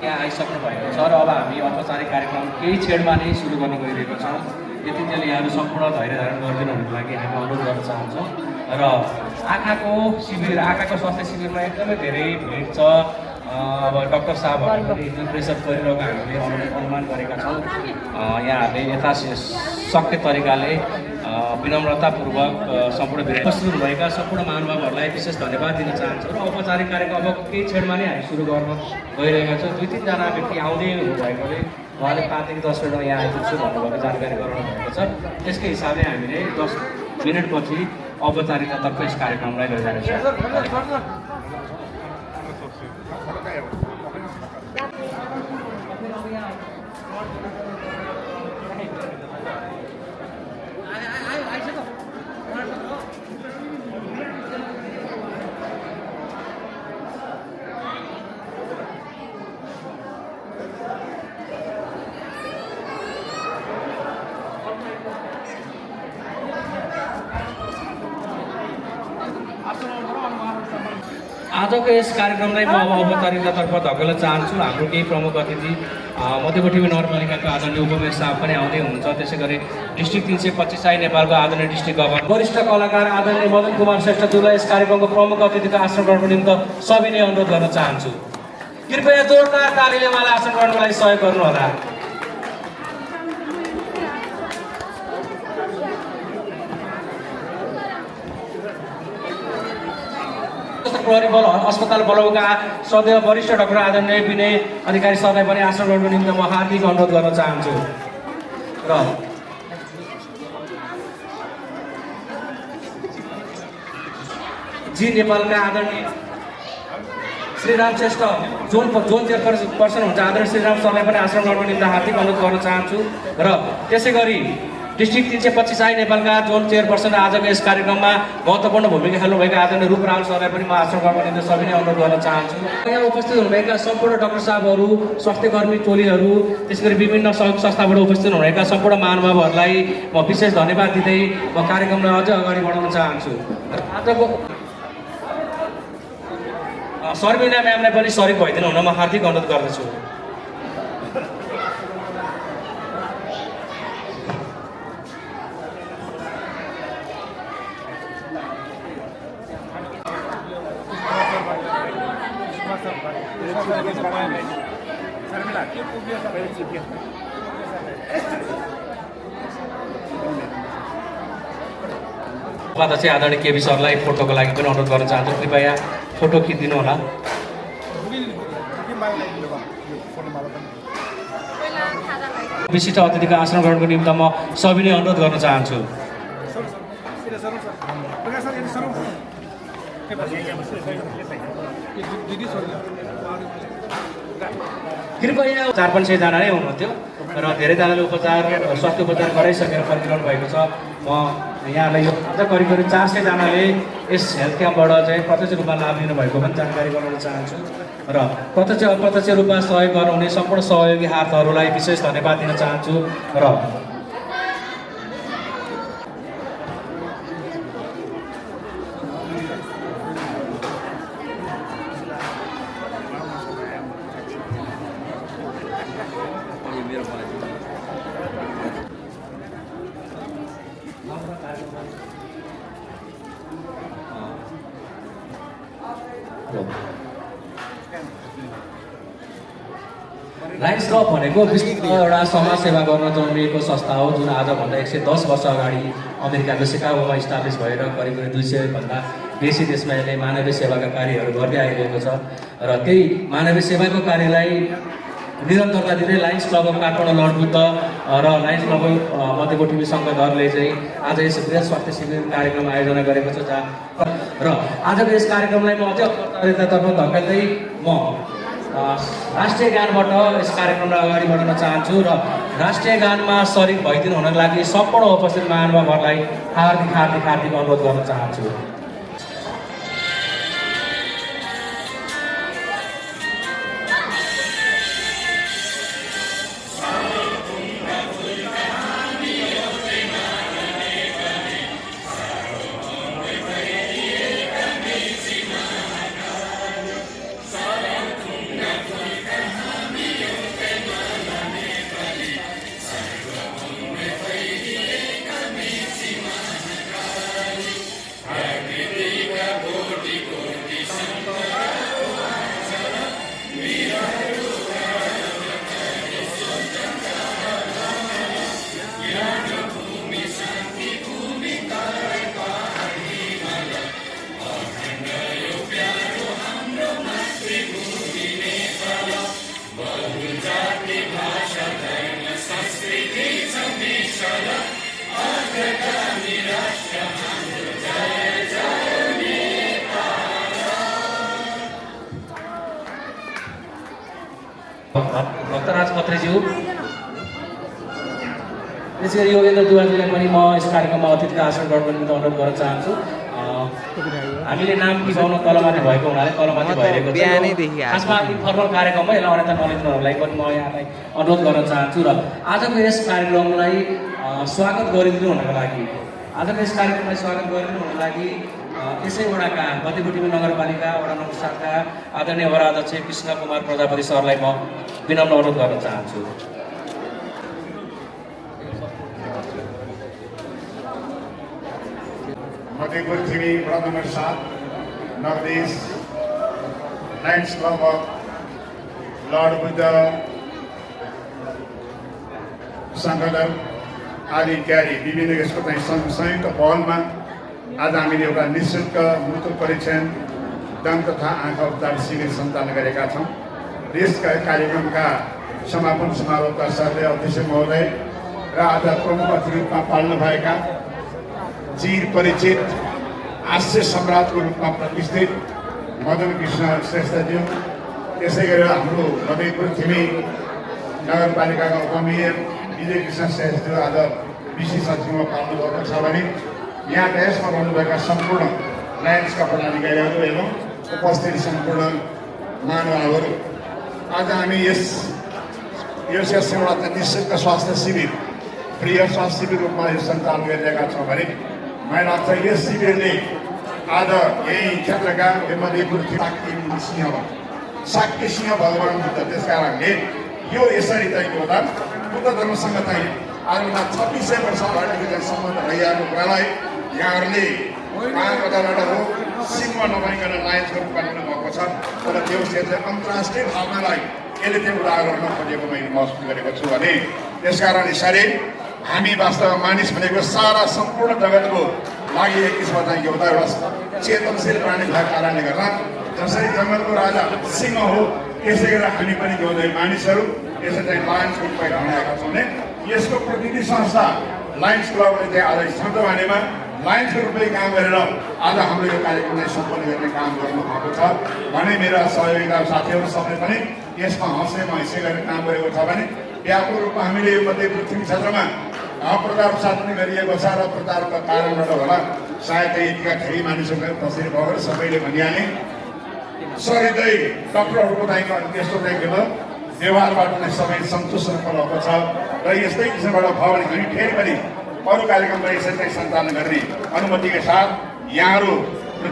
यहाँ आइसक्नु भएको छ र अब हामी औपचारिक कार्यक्रम केही छेडमा नै सुरु गर्न गइरहेको छौँ। त्यतिन्जेल यहाँहरू सम्पूर्ण धैर्य धारण गरिदिनुको लागि हामी अनुरोध गर्न चाहन्छौँ। र आँखाको स्वास्थ्य शिविरमा एकदमै धेरै भिड छ। अब डाक्टर साहबहरूले पनि जुन प्रेसर गरिरहेको हामीले अनुमान गरेका छौँ। यहाँहरूले यथाशक्य तरिकाले विनम्रतापूर्वक सम्पूर्ण उपस्थित हुनुभएका सम्पूर्ण महानुभावहरूलाई विशेष धन्यवाद दिन चाहन्छौँ। र औपचारिक कार्यक्रम अब केही क्षणमा नै हामी सुरु गर्न गइरहेका छौँ। 2-3 जना व्यक्ति आउँदै हुनुभएकोले उहाँले 5 10 मिनटमा यहाँ आइपुग्छु भन्नुभएको जानकारी गराउनु भएको छ। त्यसकै हिसाबले हामीले 10 मिनटपछि औपचारिकतातर्फ यस कार्यक्रमलाई लैजानेछौँ। आजको यस कार्यक्रमलाई म अब औपचारिकतातर्फ धकेल्न चाहन्छु। हाम्रो केही प्रमुख अतिथि मध्यपट्टि नगरपालिकाको आदरणीय उपमेयर साहब पनि आउँदै हुनुहुन्छ। त्यसै गरी डिस्ट्रिक्ट 325 आई नेपालको आदरणीय डिस्ट्रिक्ट गभर्नर वरिष्ठ कलाकार आदरणीय मदन कुमार श्रेष्ठज्यूलाई यस कार्यक्रमको प्रमुख अतिथिको आसन ग्रहणको निम्ति सविनय अनुरोध गर्न चाहन्छु। कृपया जोरदार तालीले उहाँलाई आसन ग्रहणको लागि सहयोग गर्नुहोला। प्रहरी बल अस्पताल बलौका सदैव वरिष्ठ डाक्टर आदरणीय विनय अधिकारी सरलाई पनि आसन ग्रहणको निम्ति म हार्दिक अनुरोध गर्न चाहन्छु। र जी नेपालका आदरणीय श्रीराम श्रेष्ठ जोन चेयरपर्सन हुन्छ आदरणीय श्रीराम सरलाई पनि आसन ग्रहणको निम्ति हार्दिक अनुरोध गर्न चाहन्छु। र त्यसै गरी डिस्ट्रिक्ट 325 आई नेपालका जोन चेयरपर्सन आजको यस कार्यक्रममा महत्त्वपूर्ण भूमिका खेल्नुभएका आदरणीय रूप रावल सरलाई पनि म आसन ग्रहणको निम्ति सविनय अनुरोध गर्न चाहन्छु। यहाँ उपस्थित हुनुभएका सम्पूर्ण डाक्टर साहबहरू, स्वास्थ्यकर्मी टोलीहरू, त्यसै गरी विभिन्न सहयोग संस्थाबाट उपस्थित हुनुभएका सम्पूर्ण महानुभावहरूलाई म विशेष धन्यवाद दिँदै म कार्यक्रमलाई अझ अगाडि बढाउन चाहन्छु। आजको शर्मिला म्यामलाई पनि सरिक भइदिनु हुन म हार्दिक अनुरोध गर्दछु। उपाध्यक्ष आदरणीय केबी सरलाई फोटोको लागि पनि अनुरोध गर्न चाहन्छु। कृपया फोटो खिचिदिनु होला। विशिष्ट अतिथिको आसन ग्रहणको निम्ति म सविनय अनुरोध गर्न चाहन्छु। कृपया 4-5 जना नै हुनुहुन्थ्यो र धेरैजनाले स्वास्थ्य उपचार गराइसकेर फर्किरहनु भएको छ। म यहाँलाई यो करिब 400 जनाले यस हेल्थ क्याम्पबाट चाहिँ प्रत्यक्ष रूपमा लाभ लिनुभएको पनि जानकारी गराउन चाहन्छु। र प्रत्यक्ष अप्रत्यक्ष रूपमा सहयोग गर्नुहुने सम्पूर्ण सहयोगी हातहरूलाई विशेष धन्यवाद दिन चाहन्छु। र लायन्स क्लब भनेको विश्वको एउटा समाजसेवा गर्न जन्मिएको संस्था हो जुन आजभन्दा 110 वर्ष अगाडि अमेरिकाको सिकागोमा इस्टाब्लिस भएर करिब 200भन्दा बेसी देशमा यसले मानवीय सेवाका कार्यहरू गर्दै आइरहेको छ। र त्यही मानवीय सेवाको कार्यलाई निरन्तरता दिँदै लायन्स क्लब अफ काठमाडौँ लडबुद्ध र लायन्स क्लब मध्यकोटिबी सङ्घधरले चाहिँ आज यस वृहत स्वास्थ्य शिविर कार्यक्रम आयोजना गरेको छ। र आजको यस कार्यक्रमलाई म अझै औपचारिकतातर्फ धकेल्दै म राष्ट्रिय गानबाट यस कार्यक्रमलाई अगाडि बढाउन चाहन्छु। र राष्ट्रिय गानमा सरिक भइदिनु हुनको लागि सम्पूर्ण उपस्थित महानुभावहरूलाई हार्दिक हार्दिक हार्दिक अनुरोध गर्न चाहन्छु। भक्तराज खत्रीज्यू, त्यसै गरी योगेन्द्र दुवाजीलाई पनि म यस कार्यक्रममा अतिथिका आसन ग्रहणको निम्ति अनुरोध गर्न चाहन्छु। हामीले नाम बिगाउन तलमाथि भएको हुनाले तलमाथि भइरहेको छ। खासमा इन्फर्मल कार्यक्रम हो, यसलाई अन्यथा नलिनुहरूलाई पनि म यहाँलाई अनुरोध गर्न चाहन्छु। र आजको यस कार्यक्रमलाई स्वागत गरिदिनु हुनको लागि यसै वडाका मध्यपट्टि नगरपालिका वडा नम्बर 7 का आदरणीय वडा अध्यक्ष कृष्ण कुमार प्रजापति सरलाई म विनम्र अनुरोध गर्न चाहन्छु। मध्यपृथ्वी वडा number 7 Nagdesh lions club of lord Buddha सङ्गठन आदि इत्यादि विभिन्न यसको चाहिँ संयुक्त पहलमा आज हामीले एउटा निःशुल्क मुटु परीक्षण दम तथा आँखा उपचार शिविर सञ्चालन गरेका छौँ। यस कार्यक्रमका समापन समारोहका साथै अध्यक्ष महोदय र आज प्रमुख अतिथि रूपमा पाल्नुभएका चिर परिचित हास्य सम्राटको रूपमा प्रतिष्ठित मदन कृष्ण श्रेष्ठज्यू, त्यसै गरेर हाम्रो मध्यपृथ्वी नगरपालिकाका उपमेयर विजय कृष्ण श्रेष्ठज्यू आज विशेष अतिथिमा पाल्नुभएको छ भने यहाँ यसमा रहनुभएका सम्पूर्ण लायन्सका पदाधिकारीहरू एवं उपस्थित सम्पूर्ण महानुभावहरू, आज हामी यस एउटा निःशुल्क स्वास्थ्य शिविर प्रिय स्वास्थ्य शिविर रूपमा यो सञ्चालन गरिरहेका छौँ भने मलाई लाग्छ यस शिविरले आज यही क्षेत्रका मध्यपृथ्वी शाक्य सिंह भगवान बुद्ध, त्यस कारणले यो यसरी चाहिँ होला बुद्ध धर्मसँग चाहिँ आजभन्दा 2600 वर्ष अगाडिदेखि चाहिँ सम्बन्ध भइरहेको कुरालाई यहाँहरूले कहाँबाट हो सिङ्गमा नभइकन लायन्सको रूपमा लिनुभएको छ। तर त्यो क्षेत्र अन्तर्राष्ट्रिय भावनालाई यसले चाहिँ उडाह गर्न खोजेको मैले महसुस गरेको छु भने त्यसकारण यसरी हामी वास्तवमा मानिस भनेको सारा सम्पूर्ण जगतको लागि एक किसिममा चाहिँ एउटा चेतनशील प्राणी भएको कारणले गर्दा जसरी जङ्गलको राजा सिंह हो त्यसै गरेर हामी पनि जोदै मानिसहरू यसरी चाहिँ लायन्सको रूपमा ढाँडेका छौँ भने यसको प्रतिनिधि संस्था लायन्स क्लबले चाहिँ आज सन्तवानीमा लायन्सको रूपमै काम गरेर आज हाम्रो यो कार्यक्रमलाई सम्पन्न गर्ने काम गर्नुभएको छ भने मेरा सहयोगी साथीहरू सबले पनि यसमा हँसे गरेर काम गरेको छ भने व्यापक रूपमा हामीले यो मध्यपृथ्वी क्षेत्रमा प्रचार प्रसार पनि गरिएको छ र प्रचारको कारणबाट होला सायद यतिका धेरै मानिसहरू तस्बिर भएर सबैले भनिहाले सहृदय डक्टरहरूको चाहिँ त्यस्तो चाहिँ व्यवहारबाट नै सबै सन्तुष्ट भएको छ र यस्तै किसिमबाट भयो भने हामी फेरि पनि अरू कार्यक्रमलाई यसरी चाहिँ सञ्चालन गर्ने अनुमतिका साथ यहाँहरू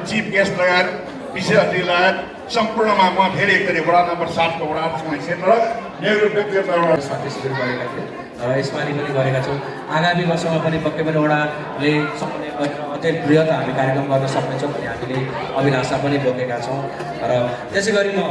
चिफ गेस्ट लगायत विशेष अतिथि लगायत सम्पूर्णमा म फेरि एकचोटि वडा नम्बर 7 को वडा क्षेत्र मेरो व्यक्तिगत स्वास्थ्य शिविर गरेका थिए र यसपालि पनि गरेका छौँ। आगामी वर्षमा पनि पक्कै पनि वडाले अझै बृहत हामी कार्यक्रम गर्न सक्नेछौँ भन्ने हामीले अभिलाषा पनि बोकेका छौँ। र त्यसै गरी म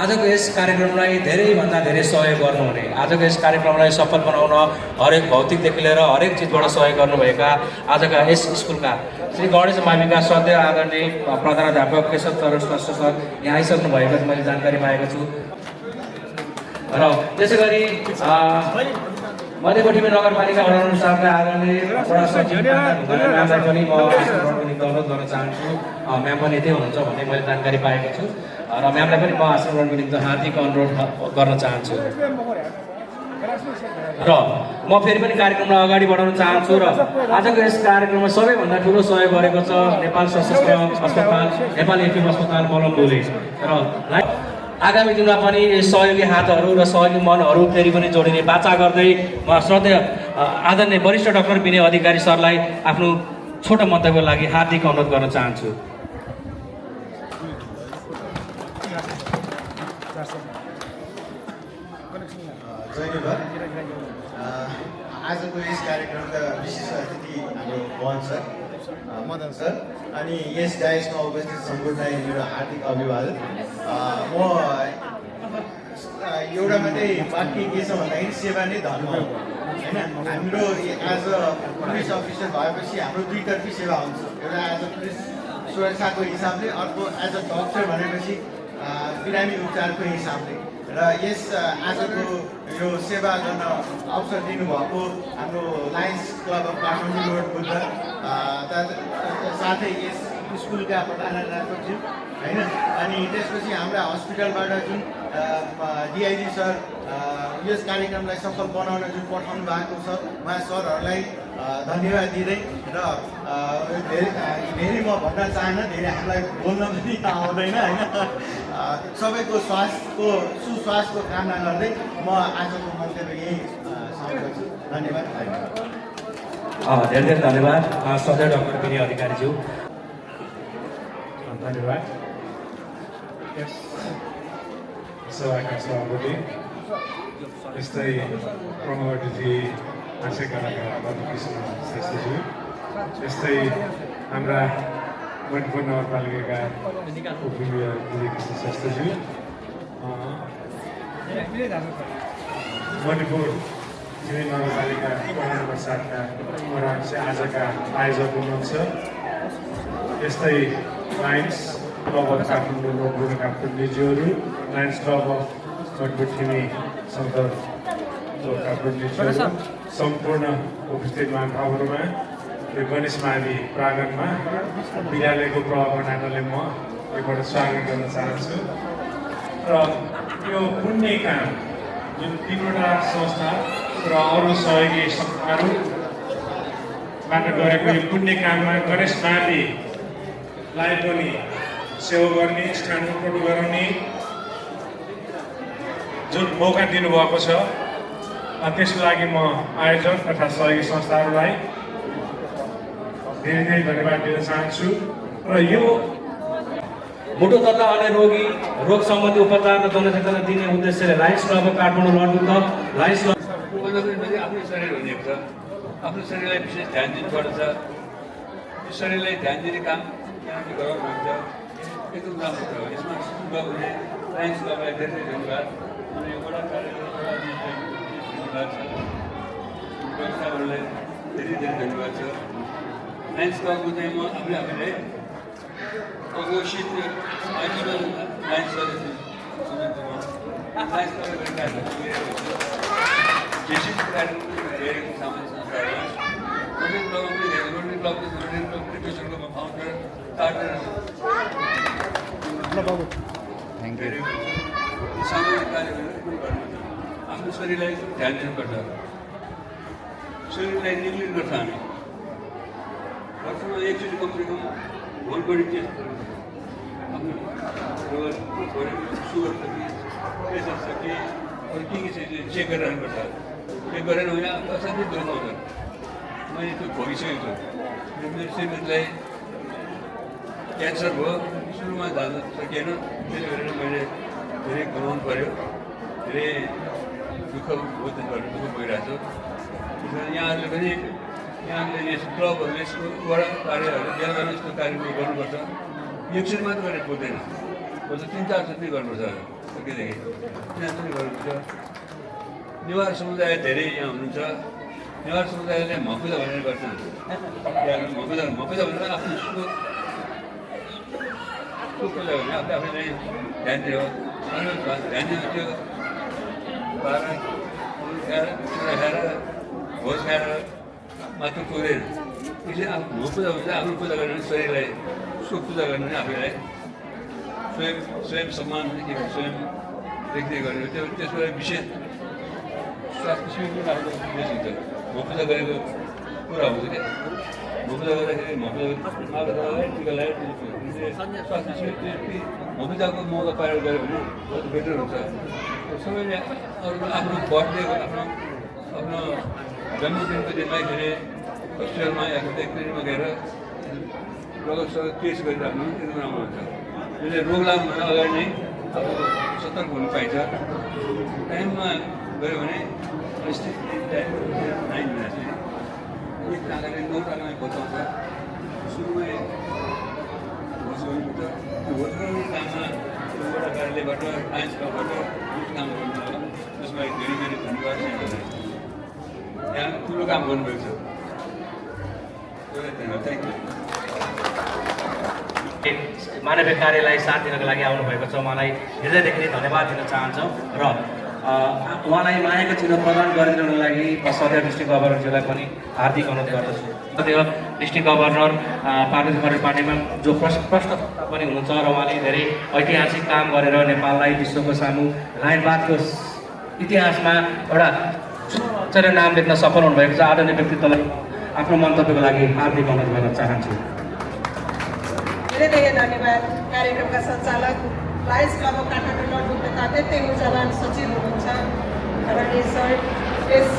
आजको यस कार्यक्रमलाई धेरैभन्दा धेरै सहयोग गर्नुहुने, आजको यस कार्यक्रमलाई सफल बनाउन हरेक भौतिकदेखि लिएर हरेक चिजबाट सहयोग गर्नुभएका आजका यस स्कुलका श्री गणेश माविका सद्य आदरणीय प्रधानाध्यापक केशव चरण श्रेष्ठ सर यहाँ आइसक्नु भएको मैले जानकारी पाएको छु। र त्यसै गरी मध्यपट्टि नगरपालिका वडा नम्बर 7 का आदरणीय वडा सचिव म्यामलाई पनि म अनुरोध गर्न चाहन्छु। म्याम पनि यतै हुनुहुन्छ भन्ने मैले जानकारी पाएको छु र म्यामलाई पनि म आसन ग्रहणको निम्ति हार्दिक अनुरोध गर्न चाहन्छु। र म फेरि पनि कार्यक्रमलाई अगाडि बढाउन चाहन्छु र आजको यस कार्यक्रममा सबैभन्दा ठुलो सहयोग गरेको छ नेपाल सशस्त्र अस्पताल, नेपाल एफएम अस्पताल मलम्बुले। र आगामी दिनमा पनि सहयोगी हातहरू र सहयोगी मनहरू फेरि पनि जोडिने बाचा गर्दै म श्रद्धेय आदरणीय वरिष्ठ डाक्टर विनय अधिकारी सरलाई आफ्नो छोटो मन्तव्यको लागि हार्दिक अनुरोध गर्न चाहन्छु। आजको यस कार्यक्रमका विशेष अतिथि हाम्रो मोहन सर, मदन सर अनि यस डायसमा उपस्थित सम्पूर्णलाई मेरो हार्दिक अभिवादन। म एउटा मात्रै वाक्य के छ भन्दाखेरि सेवा नै धर्म हो होइन। हाम्रो एज अ पुलिस अफिसर भएपछि हाम्रो दुईतर्फी सेवा हुन्छ, एउटा एज अ पुलिस सुरक्षाको हिसाबले, अर्को एज अ डक्टर भनेपछि बिरामी उपचारको हिसाबले। र यस आजको यो सेवा गर्न अवसर दिनुभएको हाम्रो lions club of Kathmandu road Buddha साथै यस स्कुलका प्रधानाध्यापकज्यू होइन। अनि त्यसपछि हाम्रा हस्पिटलबाट जुन डिआइजी सर यस कार्यक्रमलाई सफल बनाउन जुन पठाउनु भएको छ उहाँ सरहरूलाई धन्यवाद दिँदै र धेरै म भन्न चाहन्न, धेरै हामीलाई बोल्न पनि आउँदैन होइन। सबैको सुस्वास्थ्यको कामना गर्दै म आजको मन्तव्य यही समाप्त। धन्यवाद। धेरै धेरै धन्यवाद सदर डाक्टर विनय अधिकारीज्यू। धन्यवाद। सभाका सभापति, यस्तै प्रमोटजी हास्य कलाकार मधुकृष्ण श्रेष्ठज्यू, यस्तै हाम्रा मणिपुर नगरपालिकाका उपमेयर कृष्ण श्रेष्ठज्यू, मणिपुर जिल्ला नगरपालिका वडा नम्बर 7 का अध्यक्ष, आजका आयोजक हुनुहुन्छ, यस्तै लायन्स क्लब अफ काठमाडौँ नोकबुका प्रतिनिधिहरू, लायन्स क्लब अफ मणिपुर सङ्घका प्रतिनिधिहरू, सम्पूर्ण उपस्थित महानुभावहरूमा यो गणेश मावि प्राङ्गणमा विद्यालयको प्रबन्धनले म एकपल्ट स्वागत गर्न चाहन्छु। र यो पुण्य काम जुन 3वटा संस्था र अरू सहयोगी संस्थाहरूबाट गरेको यो पुण्य काममा गणेश माविलाई पनि सेवा गर्ने, स्थानान्तरण गराउने जुन मौका दिनुभएको छ, त्यसको लागि म आयोजक तथा सहयोगी संस्थाहरूलाई धेरै धेरै धन्यवाद दिन चाहन्छु। र यो मुटु तथा अन्य रोग सम्बन्धी उपचार र जनचेतना दिने उद्देश्यले लायन्स क्लब अफ काठमाडौँ लड्नु त लायन्स क्लब आफ्नो शरीर हुनेको छ, आफ्नो शरीरलाई विशेष ध्यान दिनुपर्छ। यो शरीरलाई ध्यान दिने काम यहाँले गराउनुहुन्छ, एकदम राम्रो छ। यसमा हुने लायन्स क्लबलाई धेरै धेरै धन्यवाद। अनि वडा कार्यालयलाई धन्यवाद छ, व्यवस्थाहरूलाई धेरै धेरै धन्यवाद छ। लायन्स क्लबको चाहिँ म आफूले अघोषित लायन्स सदस्य लायन्स क्लब सामाजिक संस्थाहरू रोटरी क्लबको फाउन्डर चार्टर सामाजिक कार्यहरू आफ्नो शरीरलाई ध्यान दिनुपर्छ। शरीरलाई नेग्लेक्ट गर्छ हामी वर्षमा एकचोटि कमसे कम होल बडी टेस्ट आफ्नो सुगर छ कि प्रेसर छ कि अरू के छ चेक गरिरहनुपर्छ। चेक गरेर होइन असाध्यै दुःख आउँछ। मैले त्यो भोगिसकेको छु। मेरो श्रीमतीलाई क्यान्सर भयो, सुरुमा जान सकिएन, त्यसले गरेर मैले धेरै गुमाउनु पऱ्यो, धेरै दुःख भइरहेको छु। यहाँहरूले पनि यहाँले यस क्लबहरूले यस्तो वडा कार्यहरू बिहान यस्तो कार्यक्रम गर्नुपर्छ। एकछिन मात्र गरेर पुग्दैन, बल्ल 3-4 चोटि गर्नुपर्छ। सकेदेखि त्यहाँ पनि गर्नुपर्छ। नेवार समुदाय धेरै यहाँ हुनुहुन्छ। नेवार समुदायले मकुजा भनेर गर्छ। मकुजा भनेर आफ्नो पूजा भने आफूले आफैलाई ध्यान दियो, ध्यान दियो। त्यो खाएर भोज खाएर मात्र पुग्दैन। त्यसले आफ्नो पूजा हुन्छ। आफ्नो पूजा गर्ने शरीरलाई उसको पूजा गर्ने आफैलाई स्वयं सम्मान स्वयं देख्दै गर्ने त्यो त्यसबाट विशेष स्वास्थ्य शिविर पनि राखेको विशेष हुन्छ। म पूजा गरेको कुरा हुन्छ क्या। म पूजा गर्दाखेरि माता टिका लगाएर स्वास्थ्य शिविर म पूजाको मौका पाएर गयो भने बहुत बेटर हुन्छ। सबैले अरू आफ्नो बर्थडेको आफ्नो जन्मदिनको दिनमा के हस्पिटलमा या क्लिनिकमा गएर रगत टेस्ट गरिराख्नु एकदम राम्रो हुन्छ। त्यसले रोग लाग्नुभन्दा अगाडि नै अब सतर्क हुनु पाइन्छ। टाइममा गयो भने टाइम 9 मिनट एक टाकाले 9 टाकामा बचाउँछ। सुरुमै भोज गर्नुपर्छ। त्यो भोज गर्ने काममा वडा कार्यालयबाट लायन्स क्लबबाट काम गर्नु त्यसमा धेरै धेरै धन्यवाद छ। यहाँ ठुलो काम गर्नुभएको छ। Thank you. मानवीय कार्यलाई साथ दिनको लागि आउनुभएको छ। उहाँलाई हृदयदेखि धन्यवाद दिन चाहन्छौँ र उहाँलाई मायाको चिनो प्रदान गरिदिनको लागि सदर डिस्ट्रिक्ट गभर्नरज्यूलाई पनि हार्दिक अनुरोध गर्दछु। सदर डिस्ट्रिक्ट गभर्नर पार्वती खरेल पाण्डेमा जो प्रश्न पनि हुनुहुन्छ र उहाँले धेरै ऐतिहासिक काम गरेर नेपाललाई विश्वको सामु लाइनबादको इतिहासमा एउटा सुचना नाम लेख्न सफल हुनुभएको छ। आदरणीय व्यक्तित्वलाई आफ्नो मन्तव्यको लागि हार्दिक अनुरोध गर्न चाहन्छु। धेरै धेरै धन्यवाद। कार्यक्रमका सञ्चालक lions club of Kathmandu north अत्यन्तै ऊर्जावान सचिव हुनुहुन्छ आदरणीय सर। यस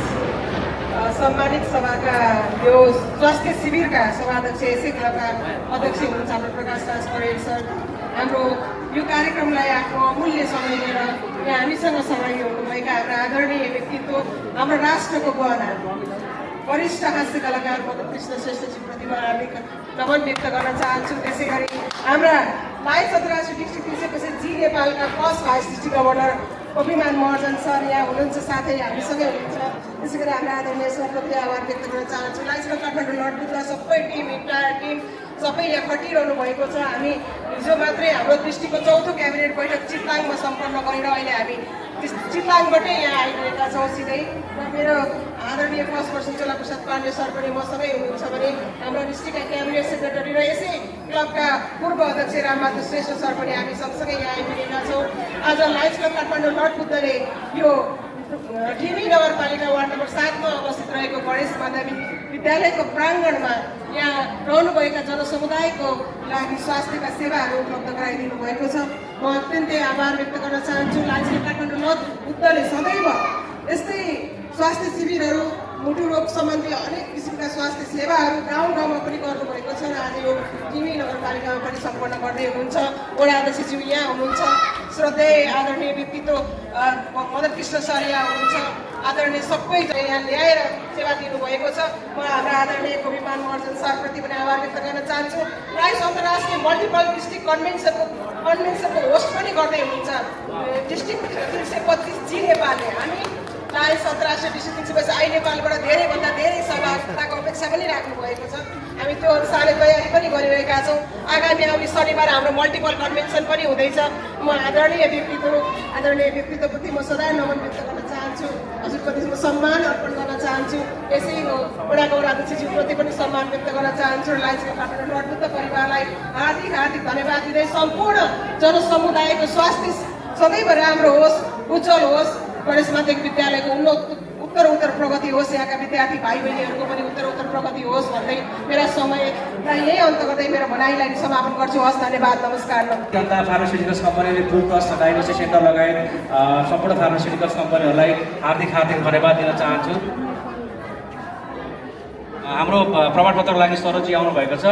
सम्मानित सभाका यो स्वास्थ्य शिविरका सभाध्यक्ष, यसै क्लबका अध्यक्ष हुनुहुन्छ हाम्रो प्रकाश राज पौडेल सर। हाम्रो यो कार्यक्रमलाई आफ्नो अमूल्य समय लिएर यहाँ हामीसँग सहभागी हुनुभएका हाम्रा आदरणीय व्यक्तित्व, हाम्रो राष्ट्रको गहना वरिष्ठ हास्य कलाकार मदन कृष्ण श्रेष्ठजीप्रति म हार्दिक नमन व्यक्त गर्न चाहन्छु। त्यसै गरी हाम्रा लायन्स अन्तर्राष्ट्रिय डिस्ट्रिक्ट प्रिन्सिपल जी नेपालका फर्स्ट भाइस डिस्ट्रिक्ट गभर्नर अभिमान महर्जन सर यहाँ हुनुहुन्छ, साथै हामीसँगै हुनुहुन्छ। त्यसै गरी हाम्रा आदरणीय सरप्रति आभार व्यक्त गर्न चाहन्छु। लायन्स क्लब काठमाडौँ नर्थपुरा सबै टिम, इन्टायर टिम सबै यहाँ खटिरहनु भएको छ। हामी हिजो मात्रै हाम्रो डिस्ट्रिक्टको 4थो क्याबिनेट बैठक चितलाङमा सम्पन्न गरेर अहिले हामी चितलाङबाटै यहाँ आइरहेका छौँ सिधै। र मेरो आदरणीय फर्स्ट पर्सन चोला प्रसाद पाण्डे सर पनि मसँगै हुनुहुन्छ भने हाम्रो डिस्ट्रिक्टका क्याबिनेट सेक्रेटरी र यसै क्लबका पूर्व अध्यक्ष रामबहादुर श्रेष्ठ सर पनि हामी सँगसँगै यहाँ आइपुगेका छौँ। आज लायन्स क्लब काठमाडौँ नर्थपुराले यो ढिमी नगरपालिका वार्ड नम्बर 7 मा अवस्थित रहेको गणेश माध्यमिक विद्यालयको प्राङ्गणमा यहाँ रहनुभएका जनसमुदायको लागि स्वास्थ्यका सेवाहरू उपलब्ध गराइदिनु भएको छ। म अत्यन्तै आभार व्यक्त गर्न चाहन्छु। लायन्स क्लब काठमाडौँ नर्थपुराले सदैव यस्तै स्वास्थ्य शिविरहरू, मुटु रोग सम्बन्धी अनेक किसिमका स्वास्थ्य सेवाहरू गाउँ गाउँमा पनि गर्नुभएको छ र आज यो टिमी नगरपालिकामा पनि सम्पन्न गर्दै हुनुहुन्छ। वडा अध्यक्षज्यू यहाँ हुनुहुन्छ, श्रद्धेय आदरणीय व्यक्तित्व मदन कृष्ण सर यहाँ हुनुहुन्छ, आदरणीय सबै यहाँ ल्याएर सेवा दिनुभएको छ। म हाम्रा आदरणीय अभिमान महर्जन सरप्रति पनि आभार व्यक्त गर्न चाहन्छु। लायन्स अन्तर्राष्ट्रिय मल्टिपल डिस्ट्रिक्ट कन्भेन्सनको होस्ट पनि गर्दै हुनुहुन्छ डिस्ट्रिक्ट 325 जी नेपालले। हामी लायन्स अन्तर्राष्ट्रिय डिस्ट्रिक्ट प्रिन्सिपल आई नेपालबाट धेरैभन्दा धेरै सहभागिताको अपेक्षा पनि राख्नु भएको छ। हामी त्यो अनुसारले तयारी पनि गरिरहेका छौँ। आगामी आउने शनिबार हाम्रो मल्टिपल कन्भेन्सन पनि हुँदैछ। म आदरणीय व्यक्तित्वप्रति म सदा नमन व्यक्त गर्न चाहन्छु। हजुरप्रति म सम्मान अर्पण गर्न चाहन्छु। यसै वडाको अध्यक्षज्यूप्रति पनि सम्मान व्यक्त गर्न चाहन्छु। लायन्स क्लब काठमाडौँ नर्थपुरा परिवारलाई हार्दिक धन्यवाद दिँदै सम्पूर्ण जनसमुदायको स्वास्थ्य सदैव राम्रो होस्, उज्जवल होस्, गणेश माध्यमिक विद्यालयको उत्तर प्रगति होस्, यहाँका विद्यार्थी भाइ बहिनीहरूको पनि उत्तर प्रगति होस् भन्दै मेरा समयलाई यही अन्त गर्दै मेरो भनाइलाई समापन गर्छु। हस्, धन्यवाद, नमस्कार। जनता फार्मास्युटिकल्स कम्पनीले फुड ट्रस्ट डायग्नोस्टिक सेन्टर लगायत सम्पूर्ण फार्मास्युटिकल्स कम्पनीहरूलाई हार्दिक धन्यवाद दिन चाहन्छु। हाम्रो प्रमाणपत्रको लागि सरोजी आउनुभएको छ।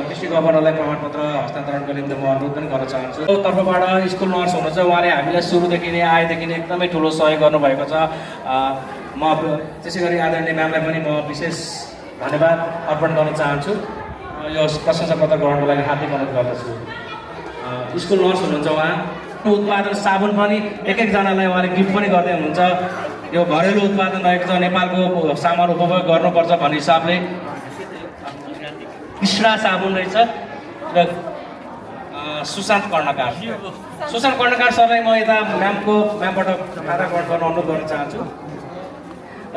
डिस्ट्रिक्ट गभर्नरलाई प्रमाणपत्र हस्तान्तरणको निम्ति म अनुरोध पनि गर्न चाहन्छु। तर्फबाट स्कुल नर्स हुनुहुन्छ, उहाँले हामीलाई सुरुदेखि नै आएदेखि नै एकदमै ठुलो सहयोग गर्नुभएको छ। म त्यसै गरी आदरणीय म्यामलाई पनि म विशेष धन्यवाद अर्पण गर्न चाहन्छु। यो प्रशंसा पत्र ग्रहणको लागि हार्दिक अनुरोध गर्दछु। स्कुल नर्स हुनुहुन्छ, उहाँ उत्पादन साबुन पनि एकजनालाई उहाँले गिफ्ट पनि गर्दै हुनुहुन्छ। यो घरेलु उत्पादन रहेको छ, नेपालको सामान उपभोग गर्नुपर्छ भन्ने हिसाबले कृष्णा साबुन रहेछ र सुशान्त कर्णकार सरलाई म यता म्यामबाट खाता गठ गर्न अनुरोध गर्न चाहन्छु।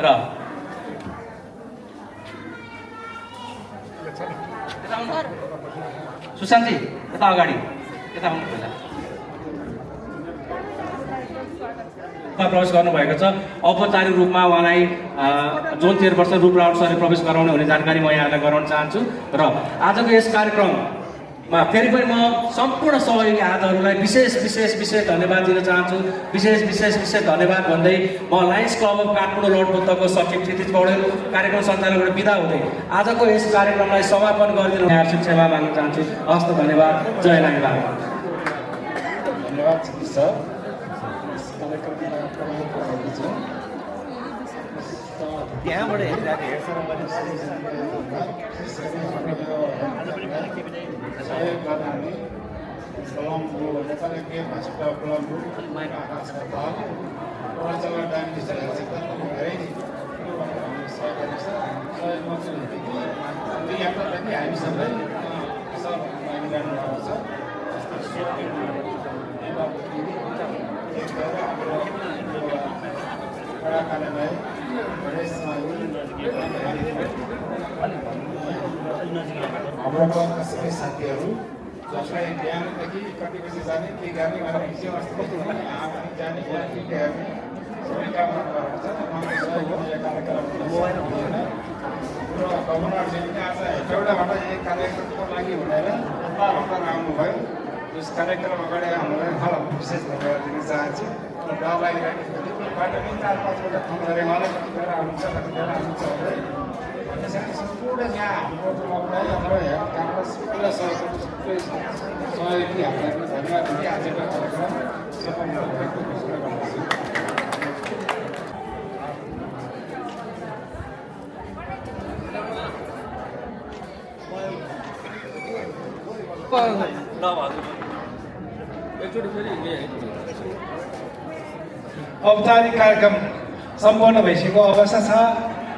र सुशान्तजी यता अगाडि यता आउनु पहिला प्रवेश गर्नुभएको छ। औपचारिक रूपमा उहाँलाई जोन चेयरपर्सन रूपरावत सरले प्रवेश गराउने हुने जानकारी म यहाँलाई गराउन चाहन्छु। र आजको यस कार्यक्रममा फेरि पनि म सम्पूर्ण सहयोगी हातहरूलाई विशेष धन्यवाद दिन चाहन्छु। विशेष धन्यवाद भन्दै म लायन्स क्लब अफ काठमाडौँ नर्थपुराको सचिव क्षितिज पौडेल कार्यक्रम सञ्चालकबाट बिदा हुँदै आजको यस कार्यक्रमलाई समापन गरिदिनु हार्दिक क्षमा माग्न चाहन्छु। हस्त धन्यवाद। जय लाइनबाद। धन्यवाद सर। त्यहाँबाट हेरिरहेको हाम्रो गाउँका सबै साथीहरू जसलाई बिहानदेखि कति बजी जाने के गर्ने भनेर हिजो अस्ति हामी जाने के गर्ने सबै काम गर्नुपर्छ उहाँले सहयोग यो कार्यक्रम र गभर्नरजीले आज हेटौडाबाट एक कार्यक्रमको लागि भनेर भर्खर आउनुभयो यस कार्यक्रम अगाडि आउनुभयो मलाई विशेष धन्यवाद दिन चाहन्छु र डर लागिरहेको बाटो पनि 4-5 वटा फोन गरेँ उहाँलाई कतिखेर आउनुहुन्छ भन्दै त्यसैले सम्पूर्ण यहाँ हाम्रो ब्लकलाई अथवा हेल्थ क्याम्पस पुरा सहयोगी हामीलाई पनि धन्यवाद दिँदै आजको कार्यक्रम सफल भएको घोषणा गर्दछु। औपचारिक कार्यक्रम सम्पन्न भइसकेको अवस्था छ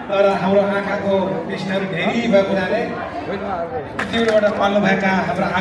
तर हाम्रो आँखाको विषयहरू धेरै भएको हुनाले पृथ्वीबाट पाल्नु भएका हाम्रो आँखा